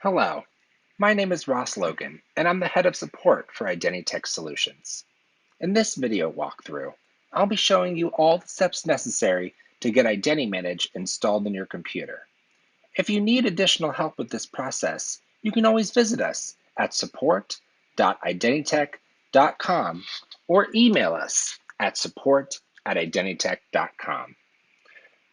Hello, my name is Ross Logan, and I'm the head of support for IdentyTech Solutions. In this video walkthrough, I'll be showing you all the steps necessary to get IdentyManage installed in your computer. If you need additional help with this process, you can always visit us at support.identitech.com or email us at support@identitech.com.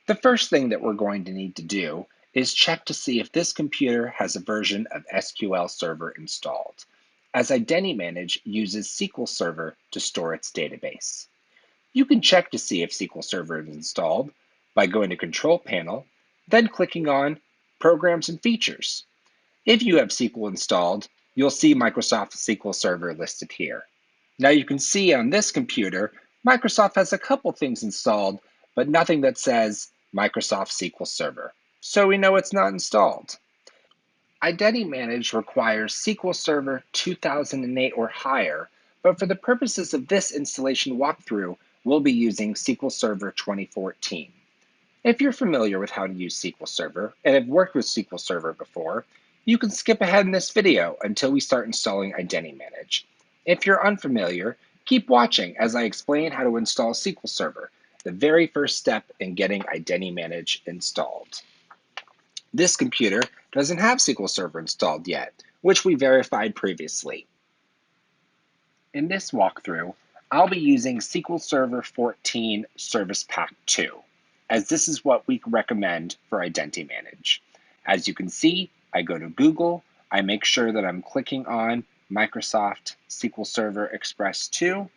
The first thing that we're going to need to do is check to see if this computer has a version of SQL Server installed, as IdentyManage uses SQL Server to store its database. You can check to see if SQL Server is installed by going to Control Panel, then clicking on Programs and Features. If you have SQL installed, you'll see Microsoft SQL Server listed here. Now you can see on this computer, Microsoft has a couple things installed, but nothing that says Microsoft SQL Server. So we know it's not installed. IdentyManage requires SQL Server 2008 or higher, but for the purposes of this installation walkthrough, we'll be using SQL Server 2014. If you're familiar with how to use SQL Server and have worked with SQL Server before, you can skip ahead in this video until we start installing IdentyManage. If you're unfamiliar, keep watching as I explain how to install SQL Server, the very first step in getting IdentyManage installed. This computer doesn't have SQL Server installed yet, which we verified previously. In this walkthrough, I'll be using SQL Server 14 Service Pack 2, as this is what we recommend for IdentyManage. As you can see, I go to Google, I make sure that I'm clicking on Microsoft SQL Server Express 2,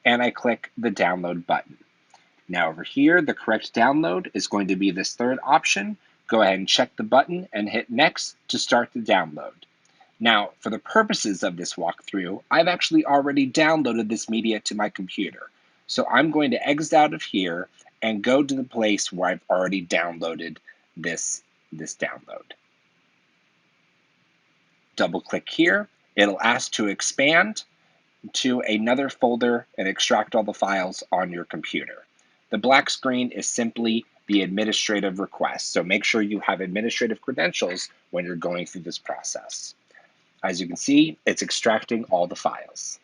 and I click the download button. Now over here, the correct download is going to be this third option. Go ahead and check the button and hit Next to start the download. Now, for the purposes of this walkthrough, I've actually already downloaded this media to my computer. So I'm going to exit out of here and go to the place where I've already downloaded this download. Double click here. It'll ask to expand to another folder and extract all the files on your computer. The black screen is simply the administrative request, so make sure you have administrative credentials when you're going through this process. As you can see, it's extracting all the files.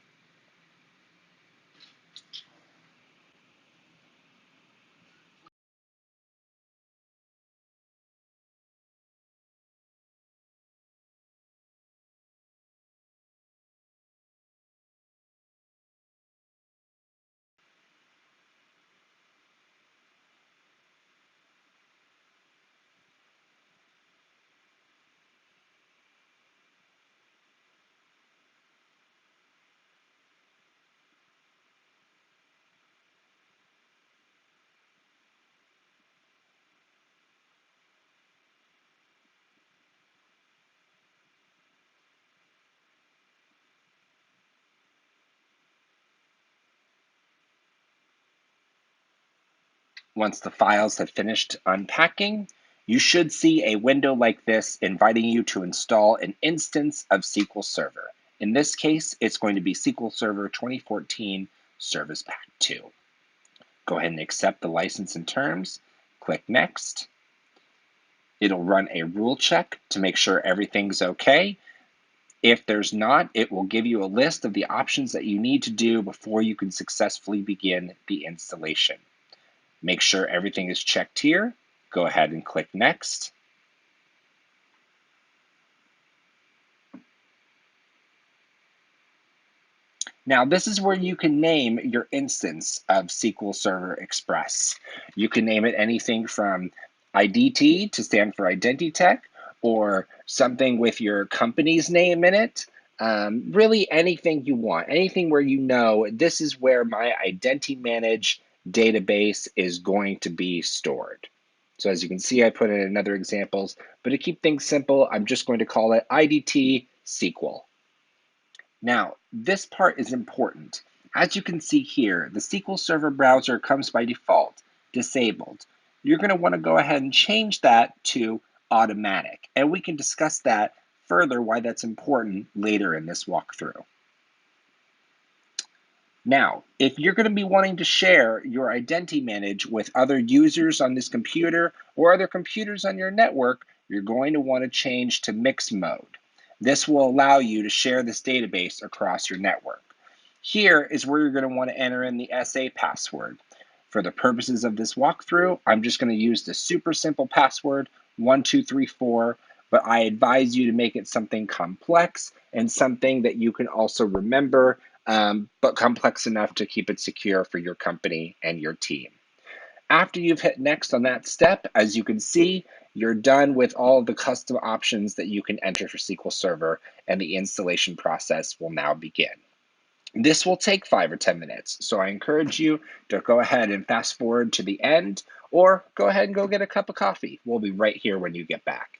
Once the files have finished unpacking, you should see a window like this inviting you to install an instance of SQL Server. In this case, it's going to be SQL Server 2014 Service Pack 2. Go ahead and accept the license and terms, click Next. It'll run a rule check to make sure everything's okay. If there's not, it will give you a list of the options that you need to do before you can successfully begin the installation. Make sure everything is checked here. Go ahead and click Next. Now, this is where you can name your instance of SQL Server Express. You can name it anything from IDT to stand for IdentyTech, or something with your company's name in it. Really anything you want, anything where you know this is where my IdentyManage database is going to be stored. So as you can see, I put in another examples, but to keep things simple, I'm just going to call it IDT SQL. Now, this part is important. As you can see here, the SQL Server browser comes by default disabled. You're going to want to go ahead and change that to automatic, and we can discuss that further why that's important later in this walkthrough. Now, if you're going to be wanting to share your IdentyManage with other users on this computer or other computers on your network, you're going to want to change to mix mode. This will allow you to share this database across your network. Here is where you're going to want to enter in the SA password. For the purposes of this walkthrough, I'm just going to use the super simple password 1234, but I advise you to make it something complex and something that you can also remember, but complex enough to keep it secure for your company and your team. After you've hit next on that step, as you can see, you're done with all of the custom options that you can enter for SQL Server, and the installation process will now begin. This will take 5 or 10 minutes, so I encourage you to go ahead and fast forward to the end, or go ahead and go get a cup of coffee. We'll be right here when you get back.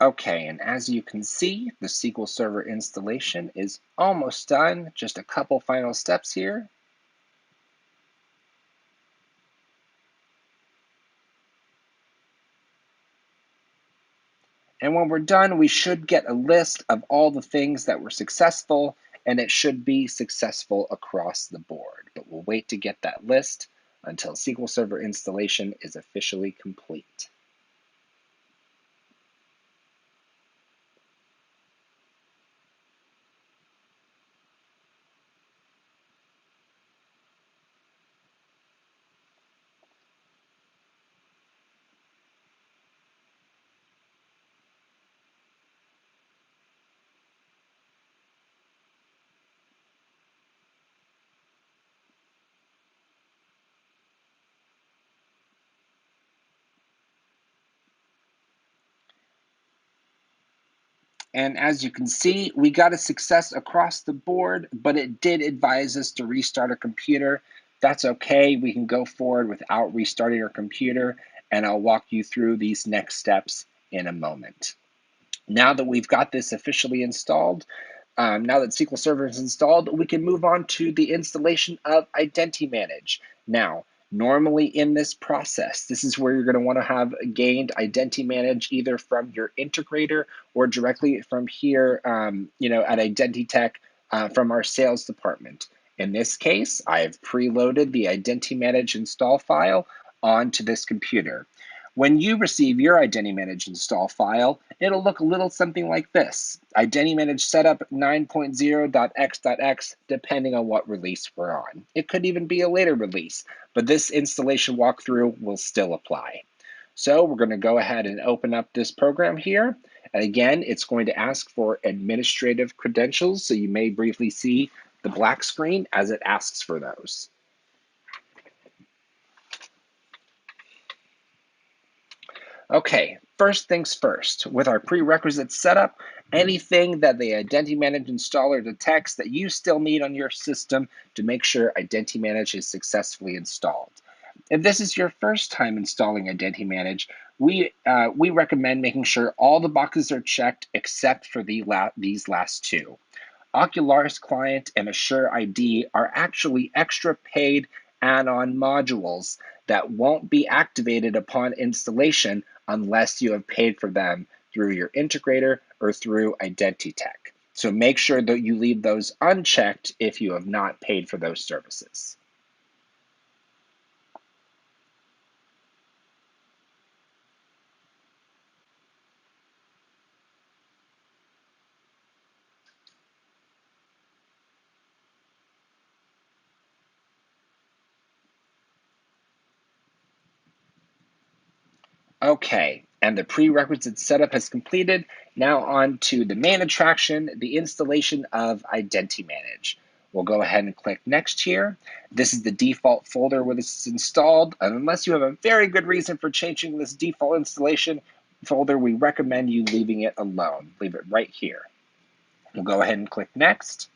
Okay, and as you can see, the SQL Server installation is almost done. Just a couple final steps here. And when we're done, we should get a list of all the things that were successful, and it should be successful across the board. But we'll wait to get that list until SQL Server installation is officially complete. And as you can see, we got a success across the board, but it did advise us to restart our computer. That's okay. We can go forward without restarting our computer, and I'll walk you through these next steps in a moment. Now that we've got this officially installed, now that SQL Server is installed, we can move on to the installation of IdentyManage. Now, normally in this process, this is where you're going to want to have gained IdentyManage either from your integrator or directly from here, at IdentyTech from our sales department. In this case, I have preloaded the IdentyManage install file onto this computer. When you receive your IdentyManage install file, it'll look a little something like this. IdentyManage setup 9.0.x.x, depending on what release we're on. It could even be a later release, but this installation walkthrough will still apply. So we're going to go ahead and open up this program here. And again, it's going to ask for administrative credentials, so you may briefly see the black screen as it asks for those. Okay, first things first, with our prerequisites set up, anything that the IdentyManage installer detects that you still need on your system to make sure IdentyManage is successfully installed. If this is your first time installing IdentyManage, we recommend making sure all the boxes are checked except for these last two. Ocularis Client and Assure ID are actually extra paid add-on modules that won't be activated upon installation unless you have paid for them through your integrator or through IdentyTech. So make sure that you leave those unchecked if you have not paid for those services. Okay, and the prerequisite setup has completed. Now on to the main attraction, the installation of IdentyManage. We'll go ahead and click Next here. This is the default folder where this is installed. And unless you have a very good reason for changing this default installation folder, we recommend you leaving it alone. Leave it right here. We'll go ahead and click Next.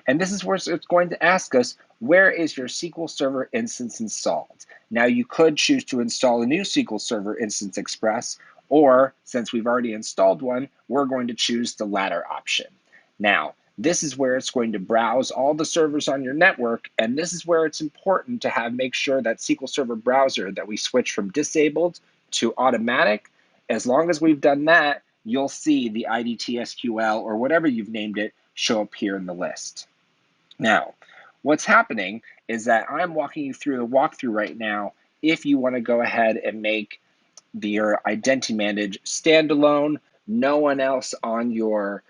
And this is where it's going to ask us, where is your SQL Server instance installed? Now you could choose to install a new SQL Server Instance Express, or since we've already installed one, we're going to choose the latter option. Now, this is where it's going to browse all the servers on your network, and this is where it's important to make sure that SQL Server browser that we switch from disabled to automatic. As long as we've done that, you'll see the IDT SQL or whatever you've named it show up here in the list. Now, what's happening is that I'm walking you through the walkthrough right now. If you want to go ahead and make your IdentyManage standalone, no one else on your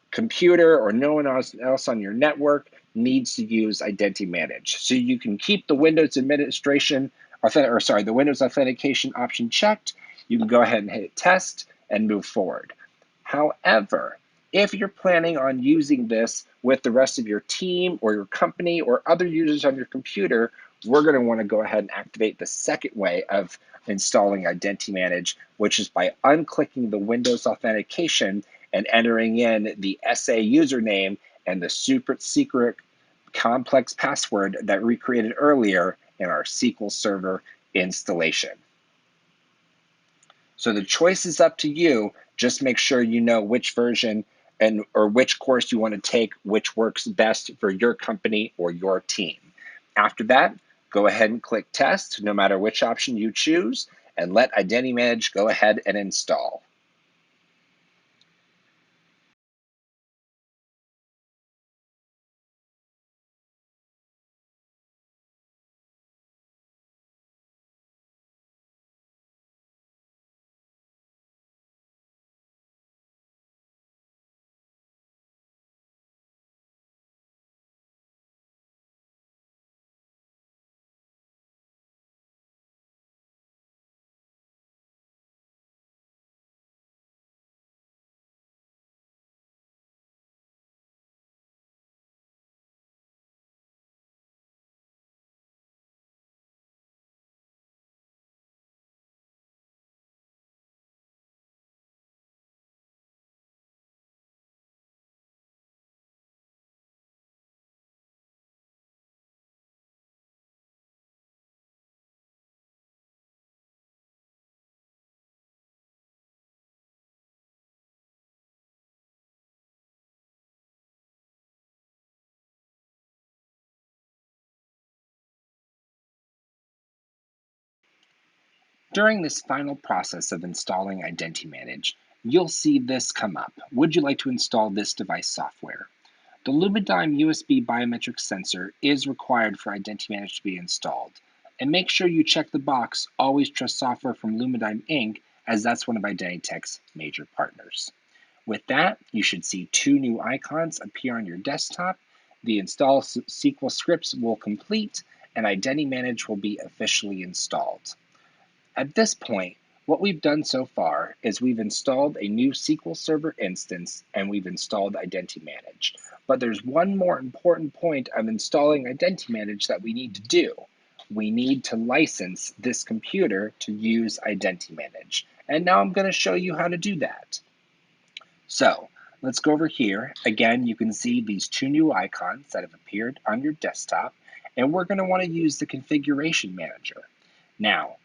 computer or no one else on your network needs to use IdentyManage. So you can keep the Windows administration, the Windows authentication option checked. You can go ahead and hit test and move forward. However, if you're planning on using this with the rest of your team or your company or other users on your computer, we're going to want to go ahead and activate the second way of installing IdentyManage, which is by unclicking the Windows authentication and entering in the SA username and the super secret complex password that we created earlier in our SQL Server installation. So the choice is up to you. Just make sure you know which version or which course you want to take, which works best for your company or your team. After that, go ahead and click Test, no matter which option you choose, and let IdentyManage go ahead and install. During this final process of installing IdentyManage, you'll see this come up. Would you like to install this device software? The Lumidyme USB biometric sensor is required for IdentyManage to be installed. And make sure you check the box, Always Trust Software from Lumidyme Inc., as that's one of IdentyTech's major partners. With that, you should see two new icons appear on your desktop. The install SQL scripts will complete, and IdentyManage will be officially installed. At this point, what we've done so far is we've installed a new SQL Server instance and we've installed IdentyManage. But there's one more important point of installing IdentyManage that we need to do. We need to license this computer to use IdentyManage. And now I'm going to show you how to do that. So let's go over here. Again, you can see these two new icons that have appeared on your desktop, and we're going to want to use the configuration manager. Now,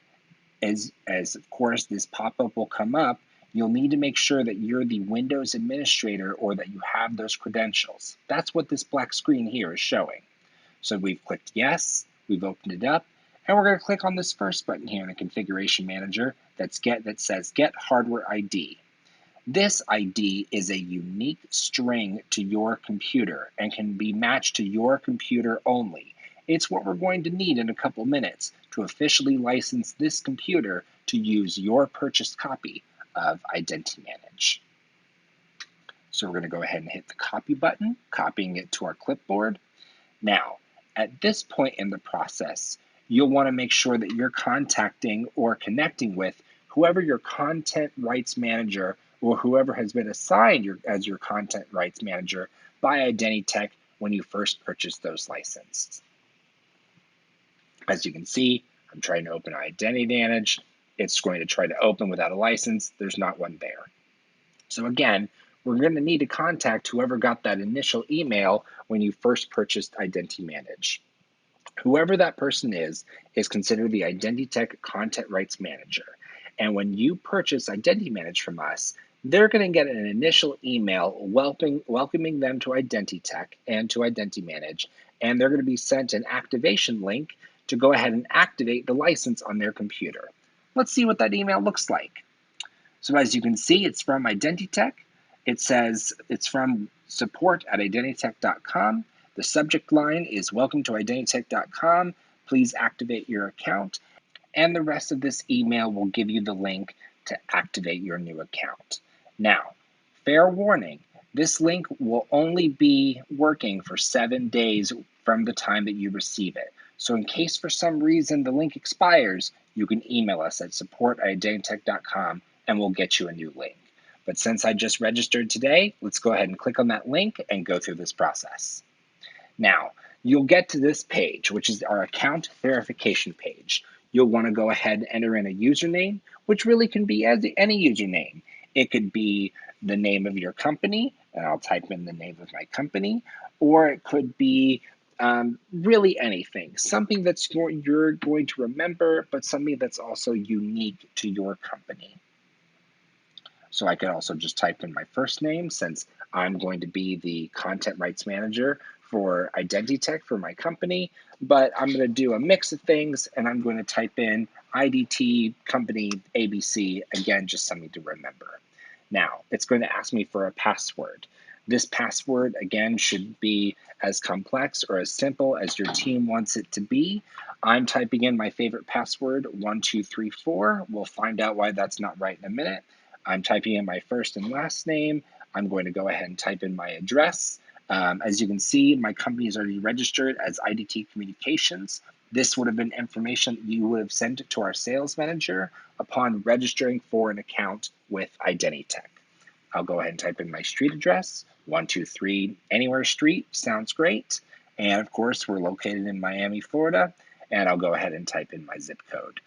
as of course this pop-up will come up, you'll need to make sure that you're the Windows administrator or that you have those credentials. That's what this black screen here is showing. So we've clicked yes, we've opened it up, and we're going to click on this first button here in the Configuration Manager that says Get Hardware ID. This ID is a unique string to your computer and can be matched to your computer only. It's what we're going to need in a couple minutes to officially license this computer to use your purchased copy of IdentyManage. So we're going to go ahead and hit the copy button, copying it to our clipboard. Now, at this point in the process, you'll want to make sure that you're contacting or connecting with whoever your content rights manager or whoever has been assigned as your content rights manager by IdentyTech when you first purchased those licenses. As you can see, I'm trying to open IdentyManage. It's going to try to open without a license. There's not one there. So again, we're going to need to contact whoever got that initial email when you first purchased IdentyManage. Whoever that person is considered the IdentyTech Content Rights Manager. And when you purchase IdentyManage from us, they're going to get an initial email welcoming them to IdentyTech and to IdentyManage, and they're going to be sent an activation link to go ahead and activate the license on their computer. Let's see what that email looks like. So as you can see, it's from IdentyTech. It says it's from support@identytech.com. The subject line is welcome to identytech.com. Please activate your account. And the rest of this email will give you the link to activate your new account. Now, fair warning, this link will only be working for 7 days from the time that you receive it. So in case for some reason the link expires, you can email us at support@identytech.com and we'll get you a new link. But since I just registered today, let's go ahead and click on that link and go through this process. Now, you'll get to this page, which is our account verification page. You'll want to go ahead and enter in a username, which really can be any username. It could be the name of your company, and I'll type in the name of my company, or it could be really anything, something that's you're going to remember, but something that's also unique to your company. So I could also just type in my first name since I'm going to be the content rights manager for IdentyTech for my company, but I'm going to do a mix of things and I'm going to type in IDT company ABC, again, just something to remember. Now, it's going to ask me for a password. This password, again, should be as complex or as simple as your team wants it to be. I'm typing in my favorite password, 1234. We'll find out why that's not right in a minute. I'm typing in my first and last name. I'm going to go ahead and type in my address. As you can see, my company is already registered as IDT Communications. This would have been information that you would have sent to our sales manager upon registering for an account with IdentyTech. I'll go ahead and type in my street address, 123 Anywhere Street, sounds great. And of course, we're located in Miami, Florida, and I'll go ahead and type in my zip code.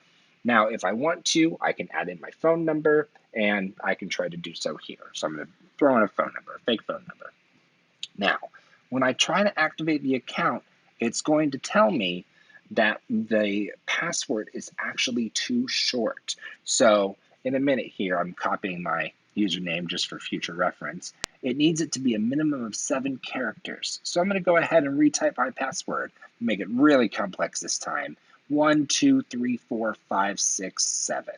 Now, if I want to, I can add in my phone number, and I can try to do so here. So I'm going to throw in a phone number, a fake phone number. Now, when I try to activate the account, it's going to tell me that the password is actually too short. So in a minute here, I'm copying my username just for future reference. It needs it to be a minimum of 7 characters. So I'm going to go ahead and retype my password, make it really complex this time. 1, 2, 3, 4, 5, 6, 7.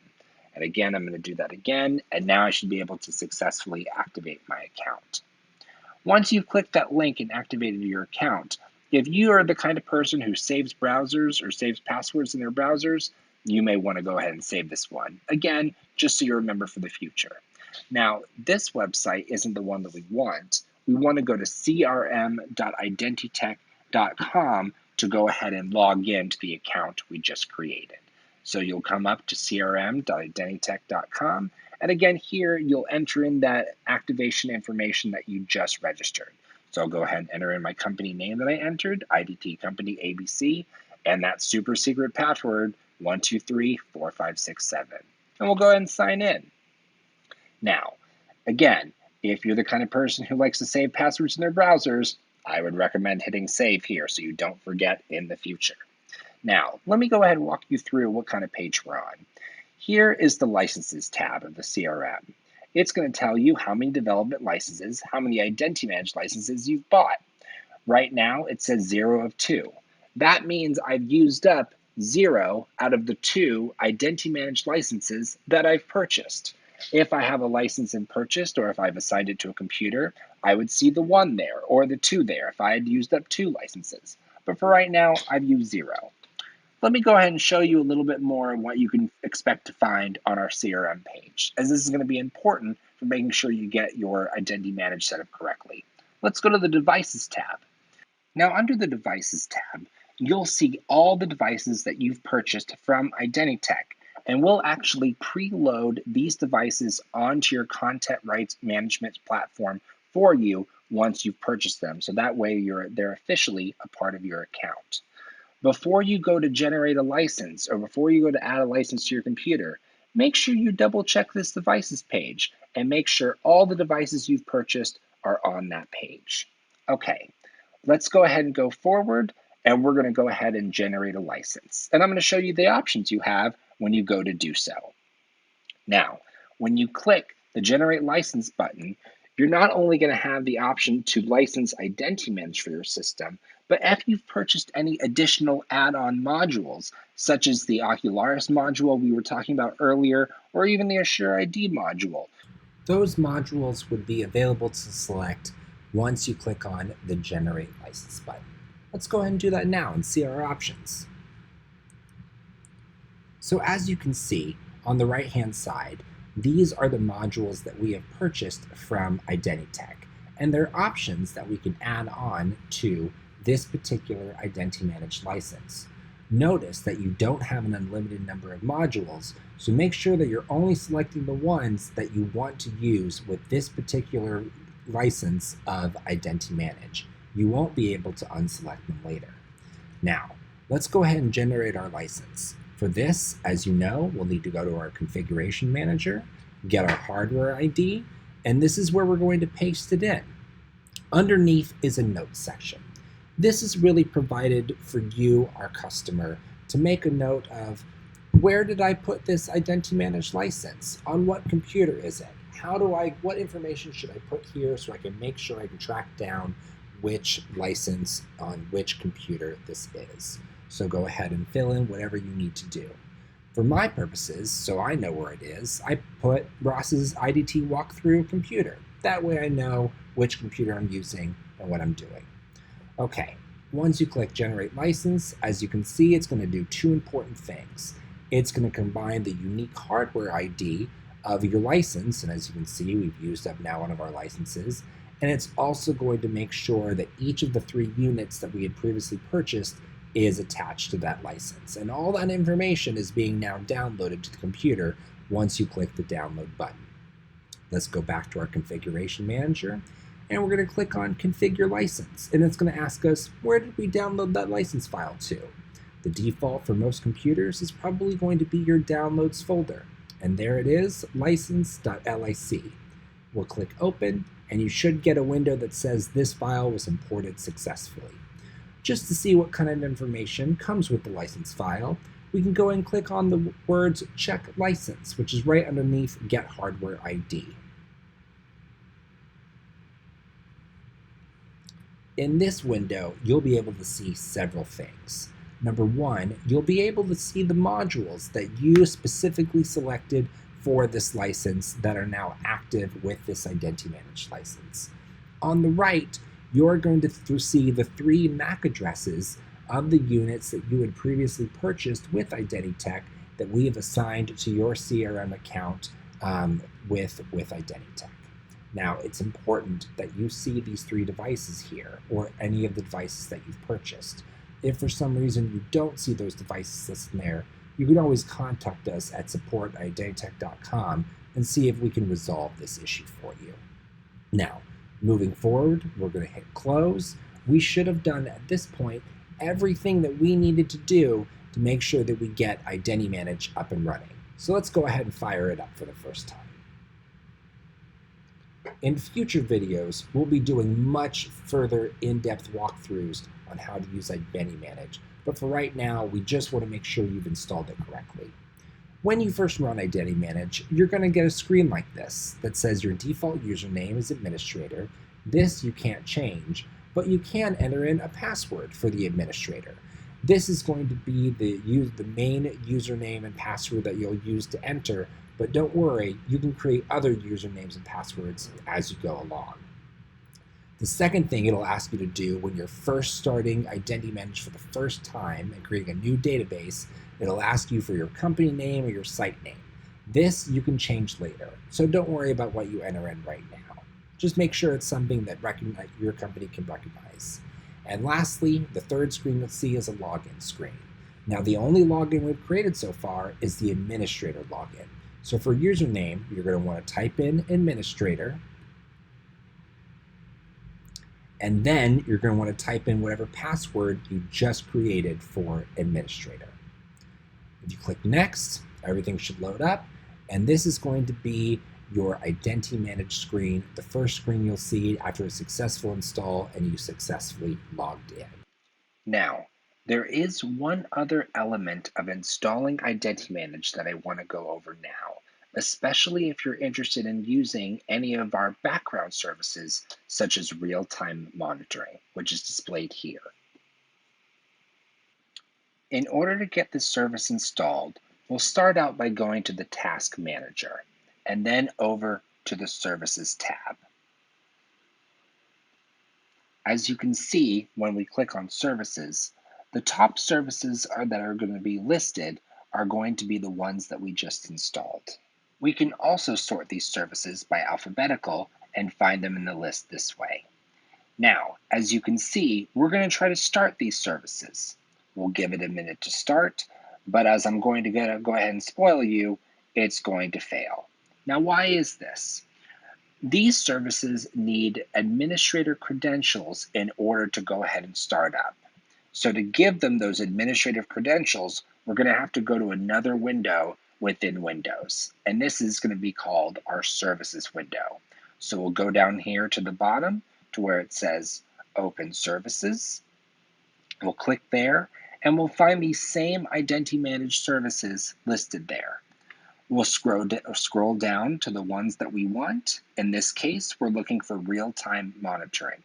And again, I'm going to do that again, and now I should be able to successfully activate my account. Once you've clicked that link and activated your account, if you are the kind of person who saves browsers or saves passwords in their browsers, you may want to go ahead and save this one. Again, just so you remember for the future. Now, this website isn't the one that we want. We want to go to crm.identytech.com to go ahead and log in to the account we just created. So you'll come up to crm.identytech.com, and again here you'll enter in that activation information that you just registered. So I'll go ahead and enter in my company name that I entered, IDT Company ABC, and that super secret password, 1234567. And we'll go ahead and sign in. Now, again, if you're the kind of person who likes to save passwords in their browsers, I would recommend hitting save here so you don't forget in the future. Now, let me go ahead and walk you through what kind of page we're on. Here is the Licenses tab of the CRM. It's going to tell you how many development licenses, how many IdentyManage licenses you've bought. Right now, it says 0 of 2. That means I've used up 0 out of the 2 IdentyManage licenses that I've purchased. If I have a license in purchased, or if I've assigned it to a computer, I would see the 1 there or the 2 there if I had used up 2 licenses. But for right now, I've used 0. Let me go ahead and show you a little bit more of what you can expect to find on our CRM page, as this is going to be important for making sure you get your IdentyManage set up correctly. Let's go to the Devices tab. Now, under the Devices tab, you'll see all the devices that you've purchased from IdentyTech, and we'll actually preload these devices onto your content rights management platform for you once you've purchased them, so that way they're officially a part of your account. Before you go to generate a license or before you go to add a license to your computer, make sure you double check this devices page and make sure all the devices you've purchased are on that page. Okay, let's go ahead and go forward, and we're going to go ahead and generate a license. And I'm going to show you the options you have when you go to do so. Now, when you click the Generate License button, you're not only going to have the option to license IdentyManage for your system, but if you've purchased any additional add-on modules, such as the Ocularis module we were talking about earlier, or even the Assure ID module, those modules would be available to select once you click on the Generate License button. Let's go ahead and do that now and see our options. So as you can see, on the right-hand side, these are the modules that we have purchased from IdentyTech, and they're options that we can add on to this particular IdentyManage license. Notice that you don't have an unlimited number of modules, so make sure that you're only selecting the ones that you want to use with this particular license of IdentyManage. You won't be able to unselect them later. Now, let's go ahead and generate our license. For this, as you know, we'll need to go to our Configuration Manager, get our hardware ID, and this is where we're going to paste it in. Underneath is a notes section. This is really provided for you, our customer, to make a note of where did I put this IdentyManage license? On what computer is it? What information should I put here so I can make sure I can track down which license on which computer this is. So go ahead and fill in whatever you need to do. For my purposes, so I know where it is, I put Ross's IDT walkthrough computer. That way I know which computer I'm using and what I'm doing. Okay, once you click Generate License, as you can see, it's going to do two important things. It's going to combine the unique hardware ID of your license, and as you can see, we've used up now one of our licenses, and it's also going to make sure that each of the 3 units that we had previously purchased is attached to that license. And all that information is being now downloaded to the computer once you click the download button. Let's go back to our Configuration Manager, and we're going to click on Configure License, and it's going to ask us, where did we download that license file to? The default for most computers is probably going to be your Downloads folder, and there it is, license.lic. We'll click Open, and you should get a window that says this file was imported successfully. Just to see what kind of information comes with the license file, we can go and click on the words Check License, which is right underneath Get Hardware ID. In this window, you'll be able to see several things. Number one, you'll be able to see the modules that you specifically selected for this license that are now active with this IdentyManage license. On the right, you're going to see the 3 MAC addresses of the units that you had previously purchased with IdentyTech that we have assigned to your CRM account with IdentyTech. Now, it's important that you see these 3 devices here, or any of the devices that you've purchased. If for some reason you don't see those devices listed there, you can always contact us at support@identitech.com and see if we can resolve this issue for you. Now, moving forward, we're going to hit close. We should have done at this point everything that we needed to do to make sure that we get IdentyManage up and running. So let's go ahead and fire it up for the first time. In future videos, we'll be doing much further in-depth walkthroughs on how to use IdentyManage, but for right now, we just want to make sure you've installed it correctly. When you first run IdentyManage, you're going to get a screen like this that says your default username is administrator. This you can't change, but you can enter in a password for the administrator. This is going to be the main username and password that you'll use to enter, but don't worry, you can create other usernames and passwords as you go along. The second thing it'll ask you to do when you're first starting IdentyManage for the first time and creating a new database, it'll ask you for your company name or your site name. This you can change later, so don't worry about what you enter in right now. Just make sure it's something that your company can recognize. And lastly, the third screen you'll see is a login screen. Now, the only login we've created so far is the administrator login. So for username, you're going to want to type in administrator, and then you're going to want to type in whatever password you just created for administrator. If you click next, everything should load up, and this is going to be your IdentyManage screen, the first screen you'll see after a successful install and you successfully logged in. Now, there is one other element of installing IdentyManage that I want to go over now, especially if you're interested in using any of our background services, such as real-time monitoring, which is displayed here. In order to get this service installed, we'll start out by going to the Task Manager, and then over to the Services tab. As you can see, when we click on Services, the top services that are going to be listed are going to be the ones that we just installed. We can also sort these services by alphabetical and find them in the list this way. Now, as you can see, we're going to try to start these services. We'll give it a minute to start, but as I'm going to go ahead and spoil you, it's going to fail. Now, why is this? These services need administrator credentials in order to go ahead and start up. So to give them those administrative credentials, we're going to have to go to another window within Windows. And this is going to be called our Services window. So we'll go down here to the bottom to where it says Open Services. We'll click there, and we'll find these same IdentyManage services listed there. We'll scroll down to the ones that we want. In this case, we're looking for real-time monitoring.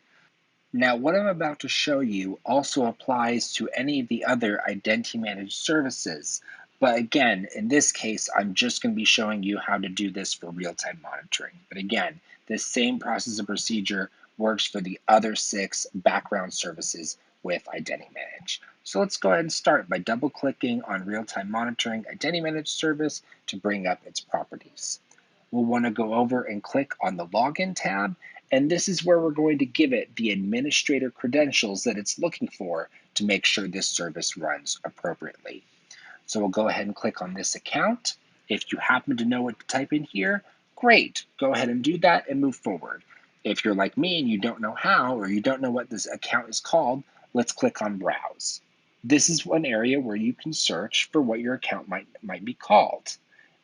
Now, what I'm about to show you also applies to any of the other IdentyManage services. But again, in this case, I'm just going to be showing you how to do this for real-time monitoring. But again, this same process and procedure works for the other 6 background services with IdentyManage. So let's go ahead and start by double-clicking on real-time monitoring IdentyManage service to bring up its properties. We'll want to go over and click on the Login tab, and this is where we're going to give it the administrator credentials that it's looking for to make sure this service runs appropriately. So we'll go ahead and click on this account. If you happen to know what to type in here, great, go ahead and do that and move forward. If you're like me and you don't know how, or you don't know what this account is called, let's click on Browse. This is one area where you can search for what your account might be called.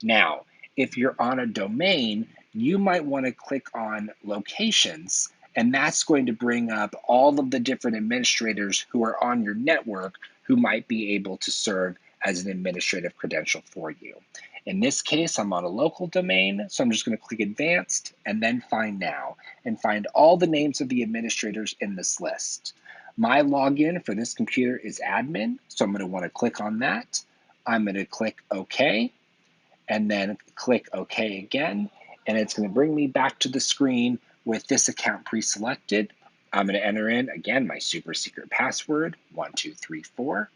Now, if you're on a domain, you might want to click on Locations, and that's going to bring up all of the different administrators who are on your network who might be able to serve as an administrative credential for you. In this case, I'm on a local domain, so I'm just going to click Advanced and then Find Now, and find all the names of the administrators in this list. My login for this computer is admin, so I'm going to want to click on that. I'm going to click OK, and then click OK again, and it's going to bring me back to the screen with this account pre-selected. I'm going to enter in, again, my super secret password, 1234,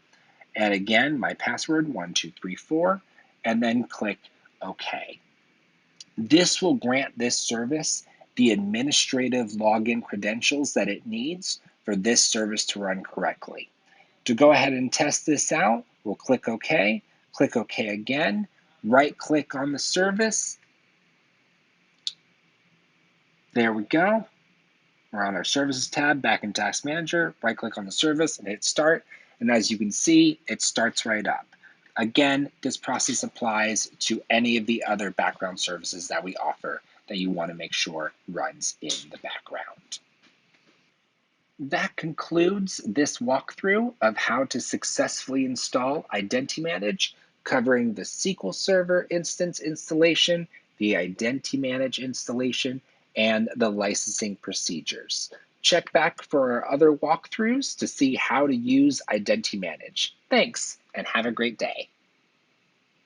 and again, my password, 1234, and then click OK. This will grant this service the administrative login credentials that it needs for this service to run correctly. To go ahead and test this out, we'll click OK again, right-click on the service. There we go. We're on our Services tab, back in Task Manager, right-click on the service and hit Start. And as you can see, it starts right up. Again, this process applies to any of the other background services that we offer that you want to make sure runs in the background. That concludes this walkthrough of how to successfully install IdentyManage, covering the SQL Server instance installation, the IdentyManage installation, and the licensing procedures. Check back for our other walkthroughs to see how to use IdentyManage. Thanks, and have a great day.